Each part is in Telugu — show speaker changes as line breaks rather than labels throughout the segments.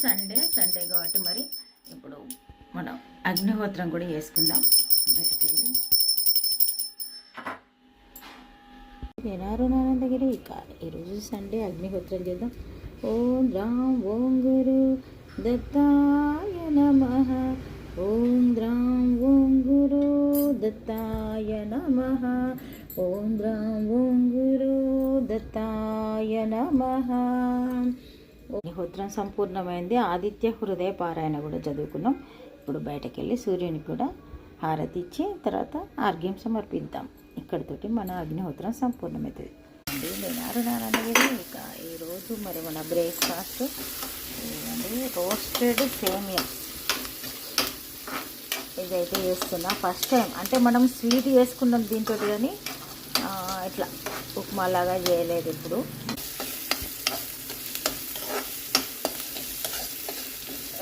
సండే కాబట్టి మరి ఇప్పుడు మనం అగ్నిహోత్రం కూడా చేసుకుందాం. బయటకు వెళ్ళి నారాయణగిరి ఇక ఈరోజు సండే అగ్నిహోత్రం చేద్దాం. ఓం రామ్ ఓం గురు దత్తాయ నమః. ఓం రామ్ ఓం గురు దత్తాయ నమః. ఓం రామ్ ఓం గురు దత్తాయ నమః. అగ్నిహోత్రం సంపూర్ణమైంది. ఆదిత్య హృదయ పారాయణ కూడా చదువుకున్నాం. ఇప్పుడు బయటకు వెళ్ళి సూర్యునికి కూడా హారతి ఇచ్చి తర్వాత ఆర్ఘ్యం సమర్పిద్దాం. ఇక్కడితోటి మన అగ్నిహోత్రం సంపూర్ణమవుతుంది. నేను నారాయణగిరి ఇక ఈరోజు మరి మన బ్రేక్ఫాస్ట్ రోస్టెడ్ సేమియా ఇదైతే చేస్తున్నా. ఫస్ట్ టైం అంటే మనం స్వీట్ చేసుకున్నాం దీంతో, కానీ ఇట్లా ఉప్మా లాగా చేయలేదు. ఇప్పుడు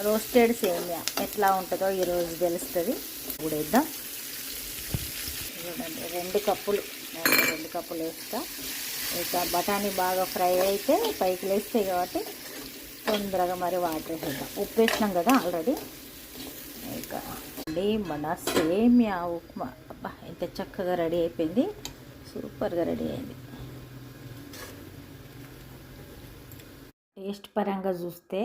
రోస్టెడ్ సేమియా ఎట్లా ఉంటుందో ఈరోజు తెలుస్తుంది. ఇప్పుడు వేద్దాం. చూడండి 2 కప్పులు వేస్తా. ఇక బఠానీ బాగా ఫ్రై అయితే పైకి లేస్తాయి కాబట్టి తొందరగా మరి వాటర్ వేద్దాం. ఉప్పు వేసినాం కదా ఆల్రెడీ. ఇక మన సేమియా ఉప్మా అబ్బా ఎంత చక్కగా రెడీ అయిపోయింది. సూపర్గా రెడీ అయింది. టేస్ట్ పరంగా చూస్తే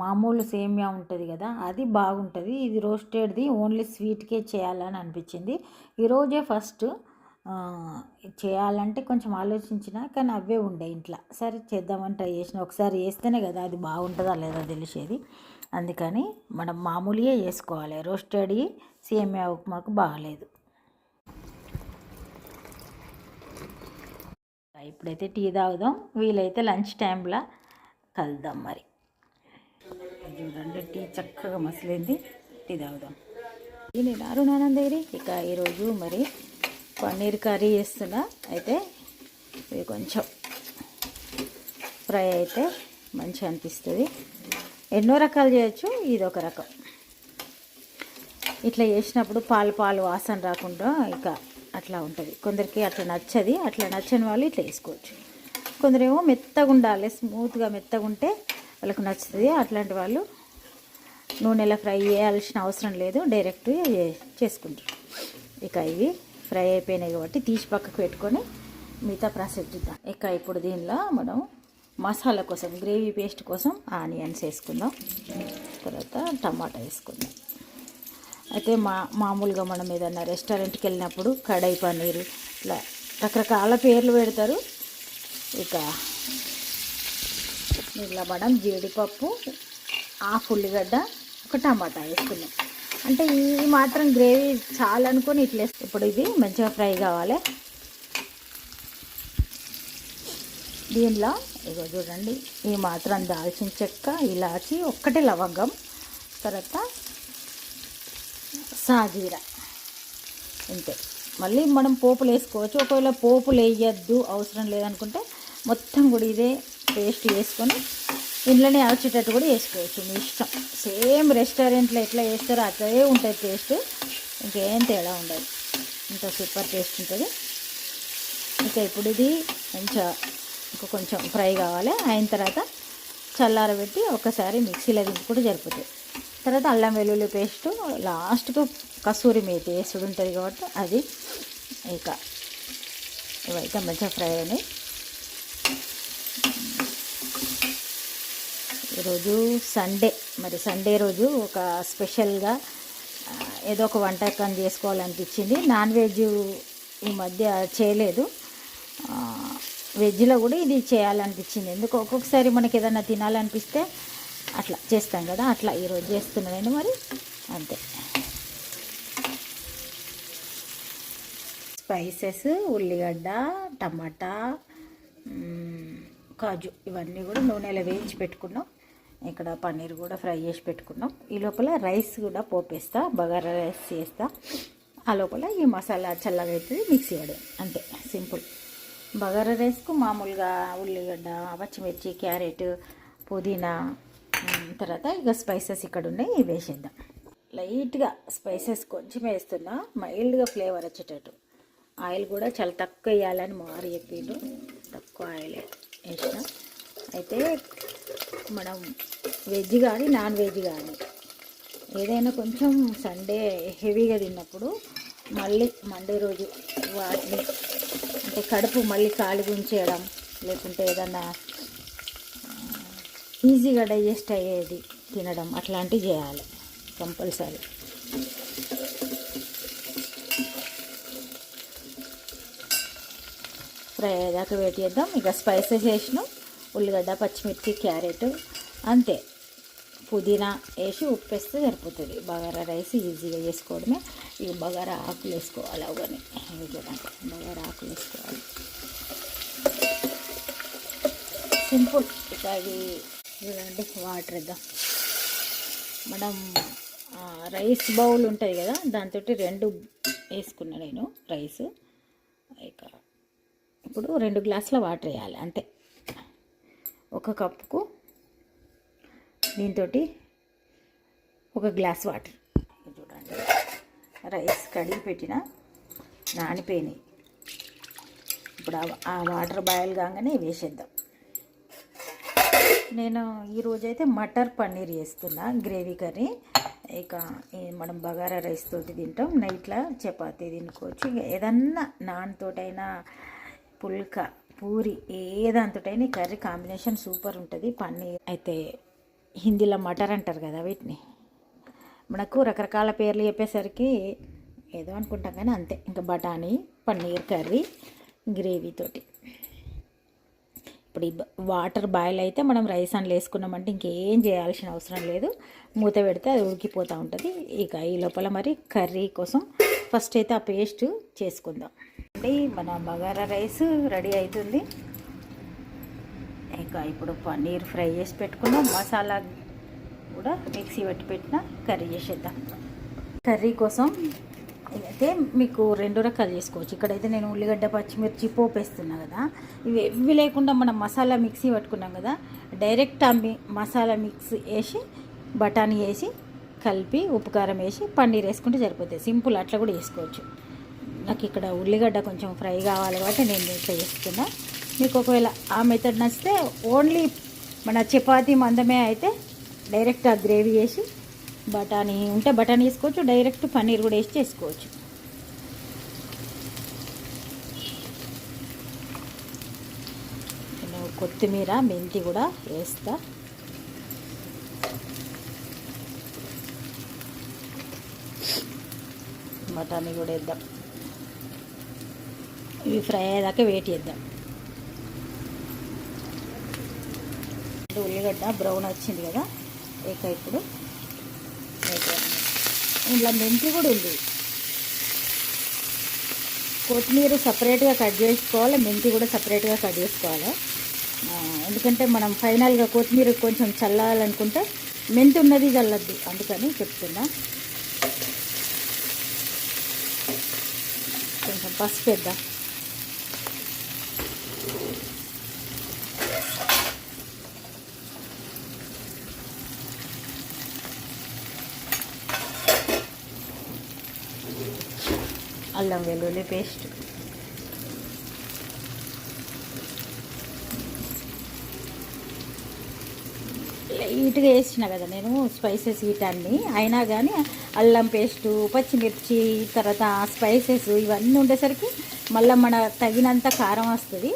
మామూలు సేమియా ఉంటుంది కదా అది బాగుంటుంది. ఇది రోస్టెడ్ది ఓన్లీ స్వీట్కే చేయాలని అనిపించింది. ఈరోజే ఫస్ట్ చేయాలంటే కొంచెం ఆలోచించిన, కానీ అవే ఉండే ఇంట్లో. సరే చేద్దామని ట్రై చేసిన. ఒకసారి చేస్తేనే కదా అది బాగుంటుందా లేదా తెలిసేది. అందుకని మనం మామూలుగా చేసుకోవాలి. రోస్టెడ్ సేమియా ఉప్మాకు బాగలేదు. ఇప్పుడైతే టీ తాగుదాం. వీలైతే లంచ్ టైంలో కలుద్దాం. మరి చూడండి టీ చక్కగా మసలింది. టీ తాగుదాం. నేను నారాయణగిరి ఇక ఈరోజు మరి పన్నీర్ కర్రీ చేస్తున్నా. అయితే ఇది కొంచెం ఫ్రై అయితే మంచిగా అనిపిస్తుంది. ఎన్నో రకాలు చేయొచ్చు, ఇది ఒక రకం. ఇట్లా చేసినప్పుడు పాలు వాసన రాకుండా ఇక అట్లా ఉంటుంది. కొందరికి అట్లా నచ్చది. అట్లా నచ్చని వాళ్ళు ఇట్లా వేసుకోవచ్చు. కొందరేమో మెత్తగా ఉండాలి, స్మూత్గా మెత్తగా ఉంటే వాళ్ళకు నచ్చుతుంది. అట్లాంటి వాళ్ళు నూనెలో ఫ్రై చేయాల్సిన అవసరం లేదు, డైరెక్ట్ చేసుకుంటారు. ఇక ఇవి ఫ్రై అయిపోయినాయి కాబట్టి తీసి పక్కకు పెట్టుకొని మిగతా ప్రాసెస్ చేద్దాం. ఇక ఇప్పుడు దీనిలో మనం మసాలా కోసం గ్రేవీ పేస్ట్ కోసం ఆనియన్స్ వేసుకుందాం. తర్వాత టమాటా వేసుకుందాం. అయితే మామూలుగా మనం ఏదన్నా రెస్టారెంట్కి వెళ్ళినప్పుడు కడాయి పన్నీరు ఇట్లా రకరకాల పేర్లు పెడతారు. ఇక ఇలా మనం జీడిపప్పు, హాఫ్ ఉల్లిగడ్డ, ఒక టమాటా వేసుకున్నాం. అంటే ఈ మాత్రం గ్రేవీ చాలనుకొని ఇట్లా. ఇప్పుడు ఇది మంచిగా ఫ్రై కావాలి. దీనిలో ఇగో చూడండి ఈ మాత్రం దాల్చిన చెక్క, ఇలాచి, ఒక్కటే లవంగం, తర్వాత సాజీరా, అంతే. మళ్ళీ మనం పోపులు వేసుకోవచ్చు. ఒకవేళ పోపులు వేయద్దు అవసరం లేదనుకుంటే మొత్తం కూడా ఇదే పేస్ట్ వేసుకొని ఇంట్లోనే వచ్చేటట్టు కూడా వేసుకోవచ్చు, మీ ఇష్టం. సేమ్ రెస్టారెంట్లో ఎట్లా వేస్తారో అట్లే ఉంటుంది టేస్ట్, ఇంకేం తేడా ఉండదు. ఇంత సూపర్ టేస్ట్ ఉంటుంది. ఇంకా ఇప్పుడు ఇది మంచిగా కొంచెం ఫ్రై కావాలి. అయిన తర్వాత చల్లారబెట్టి ఒకసారి మిక్సీలో దింపుకుంటే సరిపోతుంది. తర్వాత అల్లం వెల్లుల్లి పేస్టు, లాస్ట్కు కసూరి మేతి వేసుడు ఉంటుంది కాబట్టి అది. ఇక ఇవైతే మంచిగా ఫ్రై అయినాయి. ఈరోజు సండే, మరి సండే రోజు ఒక స్పెషల్గా ఏదో ఒక వంటకం చేసుకోవాలనిపించింది. నాన్ వెజ్ ఈ మధ్య చేయలేదు, వెజ్లో కూడా ఇది చేయాలనిపించింది. ఎందుకు ఒక్కొక్కసారి మనకి ఏదైనా తినాలనిపిస్తే అట్లా చేస్తాం కదా, అట్లా ఈరోజు చేస్తున్నాను. మరి అంతే. స్పైసెస్, ఉల్లిగడ్డ, టమాటా, కాజు ఇవన్నీ కూడా నూనెలో వేయించి పెట్టుకున్నాం. ఇక్కడ పన్నీర్ కూడా ఫ్రై చేసి పెట్టుకున్నాం. ఈ లోపల రైస్ కూడా పోపేస్తా, బగారా రైస్ చేస్తా. ఆ లోపల ఈ మసాలా చల్లగా అవుతుంది, మిక్సీ వేయడం అంతే, సింపుల్. బగారా రైస్కు మామూలుగా ఉల్లిగడ్డ, పచ్చిమిర్చి, క్యారెట్, పుదీనా, తర్వాత ఇక స్పైసెస్ ఇక్కడ ఉన్నాయి, ఇవి వేసేద్దాం. లైట్గా స్పైసెస్ కొంచెం వేస్తున్నా, మైల్డ్గా ఫ్లేవర్ వచ్చేటట్టు. ఆయిల్ కూడా చాలా తక్కువ వేయాలని మారి చెప్పిండు, తక్కువ ఆయిల్ వేసిన. అయితే మనం వెజ్ కానీ నాన్ వెజ్ కానీ ఏదైనా కొంచెం సండే హెవీగా తిన్నప్పుడు మళ్ళీ మండే రోజు వాటిని అంటే కడుపు మళ్ళీ ఖాళీగా ఉంచేయడం, లేకుంటే ఏదన్నా ఈజీగా డైజెస్ట్ అయ్యేది తినడం అట్లాంటివి చేయాలి కంపల్సరీ. ఫ్రై అయ్యేదాకా వెయిట్ చేద్దాం. ఇక స్పైసెస్ వేసినాం, ఉల్లిగడ్డ, పచ్చిమిర్చి, క్యారెట్, అంతే. పుదీనా వేసి ఉప్పు వేస్తే సరిపోతుంది. బగారా రైస్ ఈజీగా చేసుకోవడమే. ఇక బగారా ఆకులు వేసుకోవాలి. అవన్నీ బగారా ఆకులు వేసుకోవాలి, సింపుల్. ఇక అవి చూడండి, వాటర్ వేద్దాం. మనం రైస్ బౌల్ ఉంటుంది కదా, దాంతో 2 వేసుకున్నా నేను రైస్. ఇక ఇప్పుడు 2 గ్లాసుల వాటర్ వేయాలి అంతే. 1 కప్పుకు దీంతో 1 గ్లాస్ వాటర్. చూడండి, రైస్ కడిగి పెట్టిన నానిపోయినాయి. ఇప్పుడు ఆ వాటర్ బాయిల్ కాగానే వేసేద్దాం. నేను ఈరోజైతే మటర్ పన్నీర్ చేస్తున్నా, గ్రేవీ కర్రీ. ఇక మనం బగారా రైస్ తోటి తింటాం, నైట్లో చపాతీ తినుకోవచ్చు. ఇక ఏదన్నా నాన్ తోటైనా, పుల్కా, పూరి, ఏ దాంతోటైనా కర్రీ కాంబినేషన్ సూపర్ ఉంటుంది. పన్నీర్ అయితే హిందీలో మటర్ అంటారు కదా, వీటిని మనకు రకరకాల పేర్లు చెప్పేసరికి ఏదో అనుకుంటాం కానీ అంతే. ఇంకా బఠానీ పన్నీర్ కర్రీ గ్రేవీతోటి. ఇప్పుడు ఈ వాటర్ బాయిల్ అయితే మనం రైస్ అందులో వేసుకున్నామంటే ఇంకేం చేయాల్సిన అవసరం లేదు. మూత పెడితే అది ఉడికిపోతూ ఉంటుంది. ఇక ఈ లోపల మరి కర్రీ కోసం ఫస్ట్ అయితే ఆ పేస్ట్ చేసుకుందాం. అంటే మన బగారా రైస్ రెడీ అవుతుంది. ఇక ఇప్పుడు పన్నీర్ ఫ్రై చేసి పెట్టుకున్నాం, మసాలా కూడా మిక్సీ పెట్టిన కర్రీ చేసేద్దాం. కర్రీ కోసం అయితే మీకు 2 రకాలు చేసుకోవచ్చు. ఇక్కడైతే నేను ఉల్లిగడ్డ, పచ్చిమిర్చి పోపు వేస్తున్నా కదా. ఇవి లేకుండా మనం మసాలా మిక్సీ పట్టుకున్నాం కదా, డైరెక్ట్ మసాలా మిక్స్ వేసి బఠానీ వేసి కలిపి ఉప్పు కారం వేసి పన్నీర్ వేసుకుంటే సరిపోతుంది. సింపుల్, అట్లా కూడా వేసుకోవచ్చు. నాకు ఇక్కడ ఉల్లిగడ్డ కొంచెం ఫ్రై కావాలి కాబట్టి నేను ఇట్లా చేస్తున్నా. మీకు ఒకవేళ ఆ మెథడ్ నచ్చితే ఓన్లీ మన చపాతీ మందమే అయితే డైరెక్ట్ ఆ గ్రేవీ వేసి బఠానీ ఉంటే బఠానీ వేసుకోవచ్చు, డైరెక్ట్ పన్నీర్ కూడా వేసి చేసుకోవచ్చు. నేను కొత్తిమీర, మెంతి కూడా వేస్తా. బఠానీ కూడా వేద్దాం. ఇవి ఫ్రై అయ్యేదాకా వెయిట్ చేద్దాం. ఉల్లిగడ్డ బ్రౌన్ వచ్చింది కదా, ఇక ఇప్పుడు ఇందులో మెంతి కూడా ఉంది. కొత్తిమీర సపరేట్గా కట్ చేసుకోవాలి, మెంతి కూడా సపరేట్గా కట్ చేసుకోవాలి. ఎందుకంటే మనం ఫైనల్గా కొత్తిమీర కొంచెం చల్లాలనుకుంటే మెంతి ఉన్నది చల్లద్దు, అందుకని చెప్తున్నా. కొంచెం పసుపు వేద్దాం. అల్లం వెల్లుల్లి పేస్ట్, లైట్గా వేసిన కదా నేను స్పైసెస్ వీటన్నీ. అయినా కానీ అల్లం పేస్టు, పచ్చిమిర్చి, తర్వాత స్పైసెస్ ఇవన్నీ ఉండేసరికి మళ్ళీ మన తగినంత కారం వస్తుంది.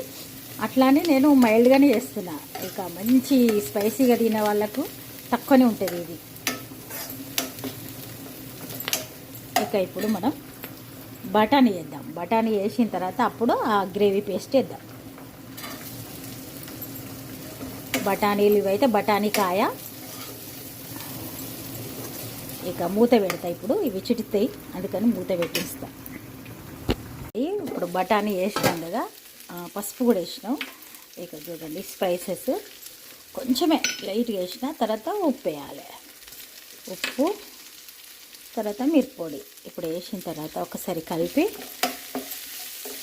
అట్లానే నేను మైల్డ్గానే చేస్తున్నా. ఇక మంచి స్పైసీగా తినే వాళ్ళకు తక్కువనే ఉంటుంది ఇది. ఇక ఇప్పుడు మనం బఠానీ వేద్దాం. బఠానీ వేసిన తర్వాత అప్పుడు ఆ గ్రేవీ పేస్ట్ వేద్దాం. బఠానీలు ఇవైతే బఠానీ కాయ. ఇక మూత పెడతా. ఇప్పుడు ఇవి చిటుతాయి, అందుకని మూత పెట్టిస్తా. ఇప్పుడు బఠానీ వేసినాం కదా, పసుపు కూడా వేసినాం. ఇక చూడండి, స్పైసెస్ కొంచెమే లైట్గా వేసిన తర్వాత ఉప్పు వేయాలి. ఉప్పు తర్వాత మిరప్పొడి ఇప్పుడు వేసిన తర్వాత ఒకసారి కలిపి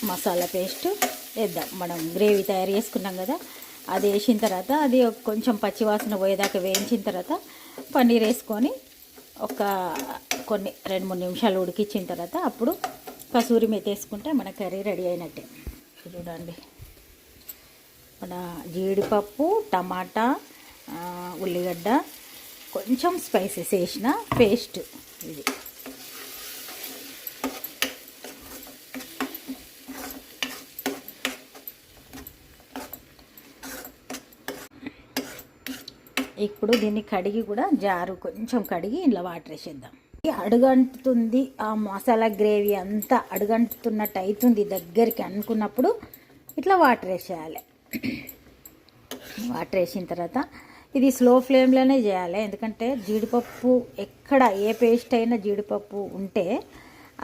మసాలా పేస్ట్ వేద్దాం. మనం గ్రేవీ తయారు చేసుకున్నాం కదా, అది వేసిన తర్వాత అది కొంచెం పచ్చివాసన పోయేదాకా వేయించిన తర్వాత పన్నీర్ వేసుకొని కొన్ని 2-3 నిమిషాలు ఉడికించిన తర్వాత అప్పుడు కసూరి మేతి వేసుకుంటే మన కర్రీ రెడీ అయినట్టే. చూడండి, మన జీడిపప్పు, టమాటా, ఉల్లిగడ్డ, కొంచెం స్పైసెస్ వేసిన పేస్ట్ ఇది. ఇప్పుడు దీన్ని కడిగి కూడా జారు కొంచెం కడిగి ఇలా వాటర్ వేసేద్దాం. అడుగంటుతుంది, ఆ మసాలా గ్రేవీ అంతా అడుగంటుతున్నట్టు అవుతుంది దగ్గరికి అనుకున్నప్పుడు ఇట్లా వాటర్ వేసేయాలి. వాటర్ వేసిన తర్వాత ఇది స్లో ఫ్లేమ్లోనే చేయాలి, ఎందుకంటే జీడిపప్పు ఎక్కడ ఏ పేస్ట్ అయినా జీడిపప్పు ఉంటే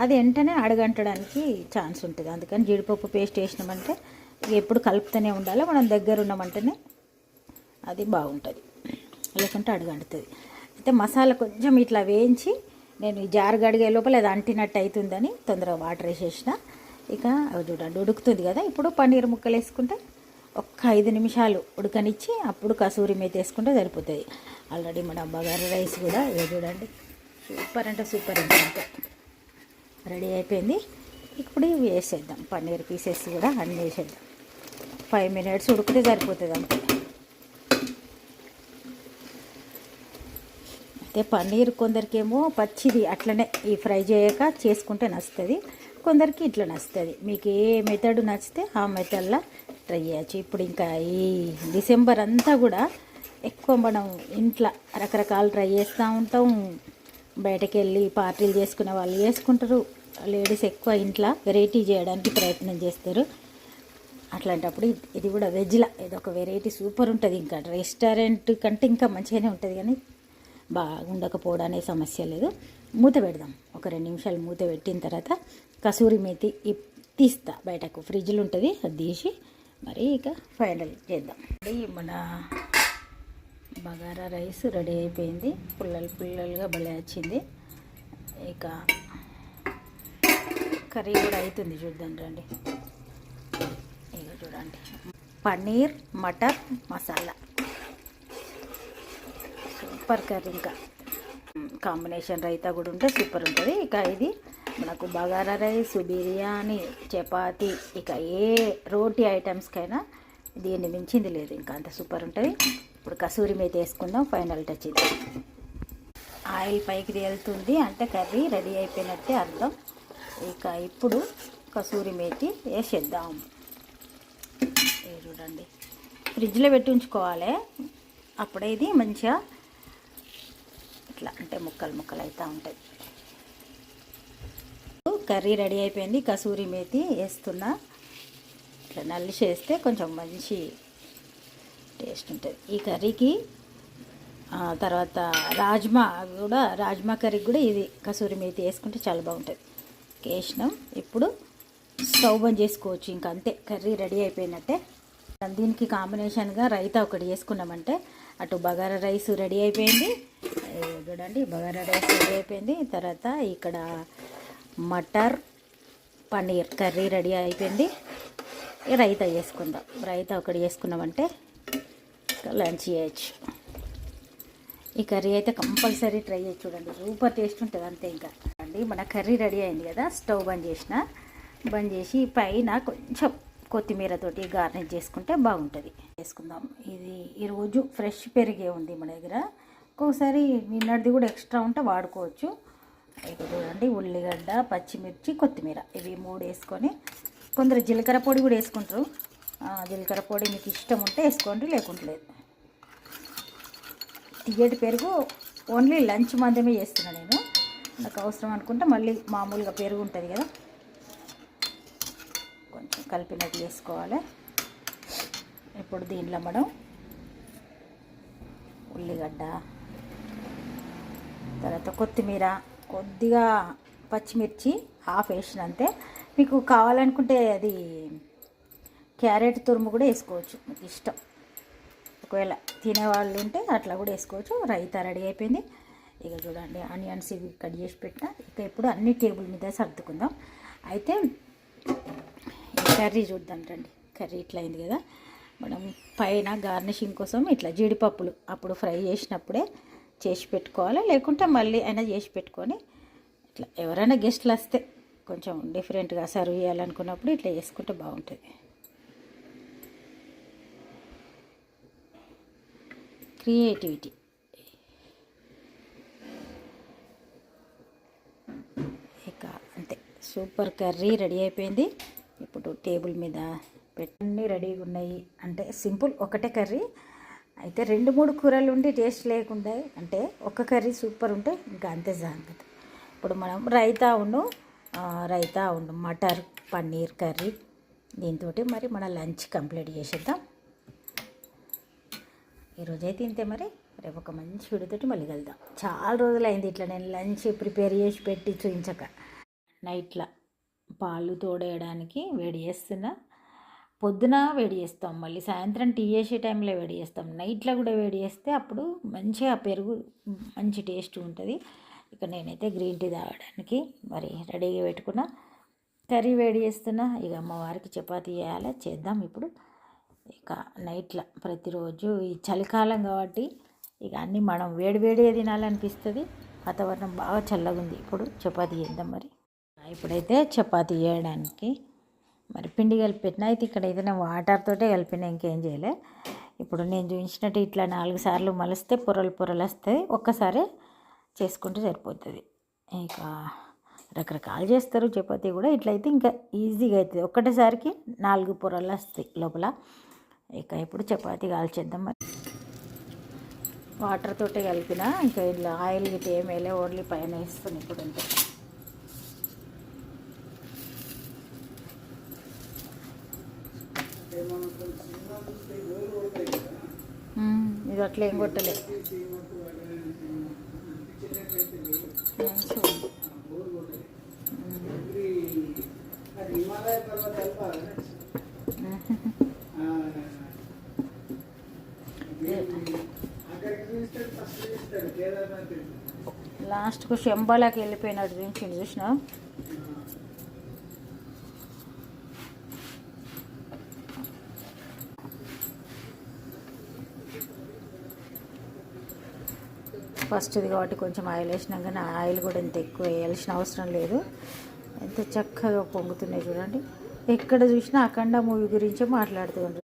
అది వెంటనే అడుగంటడానికి ఛాన్స్ ఉంటుంది. అందుకని జీడిపప్పు పేస్ట్ వేసినామంటే ఎప్పుడు కలుపుతూనే ఉండాలి. మనం దగ్గర ఉన్నామంటేనే అది బాగుంటుంది, లేకుంటే అడుగంటుతుంది. అయితే మసాలా కొంచెం ఇట్లా వేయించి నేను ఈ జారు గడిగే లోపల అది అంటినట్టు అవుతుందని తొందరగా వాటర్ వేసేసిన. ఇక చూడండి ఉడుకుతుంది కదా. ఇప్పుడు పన్నీర్ ముక్కలు వేసుకుంటే ఒక్క 5 నిమిషాలు ఉడకనిచ్చి అప్పుడు కసూరి మేతి వేసుకుంటే సరిపోతుంది. ఆల్రెడీ మన బగారా రైస్ కూడా చూడండి సూపర్ అంటే సూపర్ ఇంకా రెడీ అయిపోయింది. ఇప్పుడు ఇవి వేసేద్దాం, పన్నీర్ పీసెస్ కూడా అన్నీ వేసేద్దాం. 5 మినిట్స్ ఉడికితే సరిపోతుంది అంతే. అయితే పన్నీర్ కొందరికేమో పచ్చిది అట్లనే ఈ ఫ్రై చేయక చేసుకుంటే నచ్చుతుంది, కొందరికి ఇట్లా నచ్చుతుంది. మీకు ఏ మెథడ్ నచ్చితే ఆ మెథడ్లో ట్రై చేయొచ్చు. ఇప్పుడు ఇంకా ఈ డిసెంబర్ అంతా కూడా ఎక్కువ మనం ఇంట్లో రకరకాలు ట్రై చేస్తూ ఉంటాం. బయటకు వెళ్ళి పార్టీలు చేసుకునే వాళ్ళు చేసుకుంటారు, లేడీస్ ఎక్కువ ఇంట్లో వెరైటీ చేయడానికి ప్రయత్నం చేస్తారు. అట్లాంటప్పుడు ఇది కూడా వెజ్లా ఇది ఒక వెరైటీ సూపర్ ఉంటుంది. ఇంకా రెస్టారెంట్ కంటే ఇంకా మంచిగానే ఉంటుంది, కానీ బాగుండకపోవడం సమస్య లేదు. మూత పెడదాం, ఒక 2 నిమిషాలు మూత పెట్టిన తర్వాత కసూరి మేతి తీస్తా బయటకు, ఫ్రిడ్జ్లో ఉంటుంది, అది తీసి మరి ఇక ఫైనల్ చేద్దాం. మన బగారా రైస్ రెడీ అయిపోయింది, పుల్లలుగా భలే వచ్చింది. ఇక కర్రీ కూడా అవుతుంది, చూద్దాం రండి. ఇక చూడండి పన్నీర్ మటర్ మసాలా సూపర్ కర్రీ, ఇంకా కాంబినేషన్ రైతా కూడా ఉంటే సూపర్ ఉంటుంది. ఇక ఇది మనకు బగారా రైస్, బిర్యానీ, చపాతి, ఇక ఏ రోటీ ఐటమ్స్కైనా దీన్ని మించింది లేదు, ఇంకా అంత సూపర్ ఉంటుంది. ఇప్పుడు కసూరి మేతి వేసుకుందాం, ఫైనల్ టచ్ ఇది. ఆయిల్ పైకి తేలుతుంది అంటే కర్రీ రెడీ అయిపోయినట్టే అర్థం. ఇక ఇప్పుడు కసూరి మేతి వేసేద్దాం. చూడండి ఫ్రిడ్జ్లో పెట్టి ఉంచుకోవాలి, అప్పుడే ఇది మంచిగా ఇట్లా అంటే ముక్కలు అవుతూ ఉంటుంది. కర్రీ రెడీ అయిపోయింది, కసూరి మేతి వేస్తున్నా. ఇట్లా నలిసి వేస్తే కొంచెం మంచి టేస్ట్ ఉంటుంది ఈ కర్రీకి. తర్వాత రాజ్మా కర్రీకి కూడా ఇది కసూరి మేతి వేసుకుంటే చాలా బాగుంటుంది. వేసినాం, ఇప్పుడు స్టవ్ బంద్ చేసుకోవచ్చు, ఇంకా అంతే కర్రీ రెడీ అయిపోయినట్టే. దీనికి కాంబినేషన్గా రైతా ఒకటి వేసుకున్నామంటే అటు బగారా రైస్ రెడీ అయిపోయింది. చూడండి బగారా రైస్ రెడీ అయిపోయింది, తర్వాత ఇక్కడ మటర్ పన్నీర్ కర్రీ రెడీ అయిపోయింది. రైతా చేసుకుందాం, రైతా ఒకటి చేసుకున్నామంటే లంచ్ చేయొచ్చు. ఈ కర్రీ అయితే కంపల్సరీ ట్రై చేసి చూడండి, సూపర్ టేస్ట్ ఉంటుంది అంతే. ఇంకా అండి మన కర్రీ రెడీ అయింది కదా, స్టవ్ బంద్ చేసి పైన కొంచెం కొత్తిమీరతోటి గార్నిష్ చేసుకుంటే బాగుంటుంది. చేసుకుందాం. ఇది ఈరోజు ఫ్రెష్ పెరిగే ఉంది మన దగ్గర, ఒక్కొక్కసారి నిన్నటిది కూడా ఎక్స్ట్రా ఉంటే వాడుకోవచ్చు. ఇక చూడండి ఉల్లిగడ్డ, పచ్చిమిర్చి, కొత్తిమీర ఇవి 3 వేసుకొని, కొందరు జీలకర్ర పొడి కూడా వేసుకుంటారు. జీలకర్ర పొడి మీకు ఇష్టం ఉంటే వేసుకోండి, లేకుంటే లేదు. తియ్యటి పెరుగు ఓన్లీ లంచ్ మాత్రమే చేస్తున్నాను నేను, నాకు అవసరం అనుకుంటే మళ్ళీ మామూలుగా పెరుగు ఉంటుంది కదా కొంచెం కలిపినట్టు చేసుకోవాలి. ఇప్పుడు దీనిలో మనం ఉల్లిగడ్డ, తర్వాత కొత్తిమీర, కొద్దిగా పచ్చిమిర్చి హాఫ్ వేసినంతే. మీకు కావాలనుకుంటే అది క్యారెట్ తురుము కూడా వేసుకోవచ్చు, మీకు ఇష్టం. ఒకవేళ తినేవాళ్ళు ఉంటే అట్లా కూడా వేసుకోవచ్చు. రైతా రెడీ అయిపోయింది. ఇక చూడండి ఆనియన్స్ ఇవి కట్ చేసి పెట్టిన. ఇక ఇప్పుడు అన్ని టేబుల్ మీద సర్దుకుందాం. అయితే కర్రీ చూద్దాం రండి. కర్రీ ఇట్లా అయింది కదా, మనం పైన గార్నిషింగ్ కోసం ఇట్లా జీడిపప్పులు అప్పుడు ఫ్రై చేసినప్పుడే చేసి పెట్టుకోవాలి, లేకుంటే మళ్ళీ అయినా చేసి పెట్టుకొని ఇట్లా ఎవరైనా గెస్ట్లు వస్తే కొంచెం డిఫరెంట్గా సర్వ్ చేయాలనుకున్నప్పుడు ఇట్లా చేసుకుంటే బాగుంటుంది. క్రియేటివిటీ. ఇక అంతే, సూపర్ కర్రీ రెడీ అయిపోయింది. ఇప్పుడు టేబుల్ మీద అన్నీ రెడీగా ఉన్నాయి. అంటే సింపుల్ ఒకటే కర్రీ అయితే 2-3 కూరలు ఉండి టేస్ట్ లేకుండా, అంటే ఒక కర్రీ సూపర్ ఉంటే ఇంకా అంతే సంగతి. ఇప్పుడు మనం రైతా ఉండు మటర్ పన్నీర్ కర్రీ, దీంతో మరి మన లంచ్ కంప్లీట్ చేసేద్దాం. ఈరోజైతే ఇంతే, మరి రేపు ఒక మంచి వీడియోతోటి మళ్ళీ కలుద్దాం. చాలా రోజులైంది ఇట్లా నేను లంచ్ ప్రిపేర్ చేసి పెట్టి చూపించక. నైట్లో పాలు తోడేయడానికి వేడి చేస్తున్నా. పొద్దున వేడి చేస్తాం, మళ్ళీ సాయంత్రం టీ చేసే టైంలో వేడి చేస్తాం. నైట్లో కూడా వేడి చేస్తే అప్పుడు మంచిగా పెరుగు మంచి టేస్ట్ ఉంటుంది. ఇక నేనైతే గ్రీన్ టీ తాగడానికి మరి రెడీగా పెట్టుకున్నా. కర్రీ వేడి చేస్తున్నా. ఇక అమ్మవారికి చపాతీ చేద్దాం ఇప్పుడు. ఇక నైట్లో ప్రతిరోజు ఈ చలికాలం కాబట్టి ఇక అన్నీ మనం వేడివేడిగా తినాలనిపిస్తుంది. వాతావరణం బాగా చల్లగా ఉంది. ఇప్పుడు చపాతీ చేద్దాం. మరి ఇప్పుడైతే చపాతీ చేయడానికి మరి పిండి కలిపిన అయితే ఇక్కడ ఏదైనా వాటర్తోటే కలిపిన, ఇంకేం చేయలే. ఇప్పుడు నేను చూపించినట్టు ఇట్లా 4 సార్లు మలిస్తే పొరలు వస్తాయి. ఒక్కసారి చేసుకుంటే సరిపోతుంది. ఇక రకరకాలు చేస్తారు చపాతీ కూడా, ఇట్లయితే ఇంకా ఈజీగా అవుతుంది. ఒక్కటేసారికి 4 పొరలు వస్తాయి లోపల. ఇక ఇప్పుడు చపాతీ కాల్చేద్దాం. మరి వాటర్ తోటే కలిపిన, ఇంకా ఇట్లా ఆయిల్ గిట్ట ఏమేలే, ఓన్లీ పైన వేస్తాను ఇప్పుడు అంతే. ఇది అట్లా ఏం కొట్టలే. లాస్ట్కు శంబాలాకి వెళ్ళిపోయినట్టు చూసిండు, చూసినా. ఫస్ట్ ఇది కాబట్టి కొంచెం ఆయిల్ వేసినాం, కానీ ఆయిల్ కూడా ఇంత ఎక్కువ వేయాల్సిన అవసరం లేదు. ఎంత చక్కగా పొంగుతున్నాయి చూడండి. ఎక్కడ చూసినా అఖండ మూవీ గురించే మాట్లాడుతూ ఉంటారు.